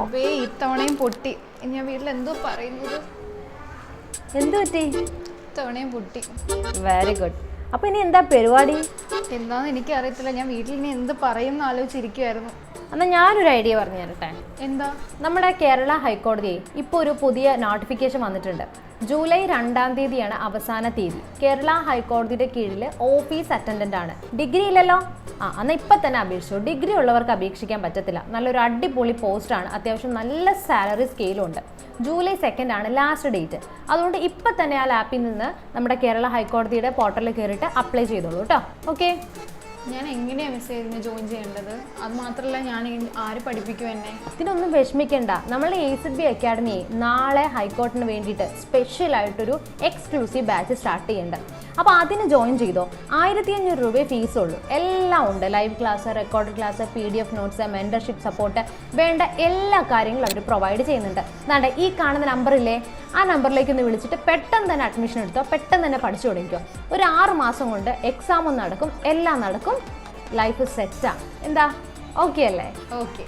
റബ്ബേ ഇത്തവണയും പൊട്ടി. ഞാൻ വീട്ടിൽ എന്തോ പറയുന്നത്. എന്ത് പറ്റി? ഇത്തവണയും പൊട്ടി. Very good. അപ്പൊ ഇനി എന്താ പരിപാടി? എന്താന്ന് എനിക്ക് അറിയത്തില്ല. ഞാൻ വീട്ടിൽ ഇനി എന്ത് പറയും എന്ന് ആലോചിച്ചിരിക്കുവായിരുന്നു. എന്നാൽ ഞാനൊരു ഐഡിയ പറഞ്ഞു തരട്ടെ. എന്താ? നമ്മുടെ കേരള ഹൈക്കോടതി ഇപ്പോൾ ഒരു പുതിയ നോട്ടിഫിക്കേഷൻ വന്നിട്ടുണ്ട്. ജൂലൈ 2-ാം തീയതിയാണ് അവസാന തീയതി. കേരള ഹൈക്കോടതിയുടെ കീഴിൽ ഓഫീസ് അറ്റൻഡന്റ് ആണ്. ഡിഗ്രി ഇല്ലല്ലോ? എന്നാൽ ഇപ്പം തന്നെ അപേക്ഷിച്ചു. ഡിഗ്രി ഉള്ളവർക്ക് അപേക്ഷിക്കാൻ പറ്റത്തില്ല. നല്ലൊരു അടിപൊളി പോസ്റ്റാണ്. അത്യാവശ്യം നല്ല സാലറി സ്കെയിലും ഉണ്ട്. ജൂലൈ 2 ആണ് ലാസ്റ്റ് ഡേറ്റ്. അതുകൊണ്ട് ഇപ്പം തന്നെ ആ ലാപ്പിൽ നിന്ന് നമ്മുടെ കേരള ഹൈക്കോടതിയുടെ പോർട്ടലിൽ കയറിയിട്ട് അപ്ലൈ ചെയ്തോളൂ കേട്ടോ. ഓക്കെ. ഞാൻ എങ്ങനെയാണ് മെസ്സേജിന് ജോയിൻ ചെയ്യേണ്ടത്? അത് മാത്രമല്ല, ഞാൻ ആര് പഠിപ്പിക്കും എന്നെ? ഇതിനൊന്നും വിഷമിക്കേണ്ട. നമ്മളുടെ AZB അക്കാഡമി നാളെ ഹൈക്കോർട്ടിന് വേണ്ടിയിട്ട് സ്പെഷ്യലായിട്ടൊരു എക്സ്ക്ലൂസീവ് ബാച്ച് സ്റ്റാർട്ട് ചെയ്യുന്നുണ്ട്. അപ്പോൾ അതിന് ജോയിൻ ചെയ്തോ. 1500 രൂപയെ ഫീസുള്ളൂ. എല്ലാം ഉണ്ട്. Live class, record class, PDF notes, mentorship support, വേണ്ട എല്ലാ കാര്യങ്ങളും അവർ പ്രൊവൈഡ് ചെയ്യുന്നുണ്ട്. എന്നാണ്ട് ഈ കാണുന്ന നമ്പറില്ലേ, ആ നമ്പറിലേക്ക് ഒന്ന് വിളിച്ചിട്ട് പെട്ടെന്ന് തന്നെ അഡ്മിഷൻ എടുത്തോ. പെട്ടെന്ന് തന്നെ പഠിച്ചു തുടങ്ങിക്കോ. ഒരു 6 മാസം കൊണ്ട് എക്സാമും നടക്കും, എല്ലാം നടക്കും. ലൈഫ് സെറ്റാണ്. എന്താ? ഓക്കെ അല്ലേ? ഓക്കെ.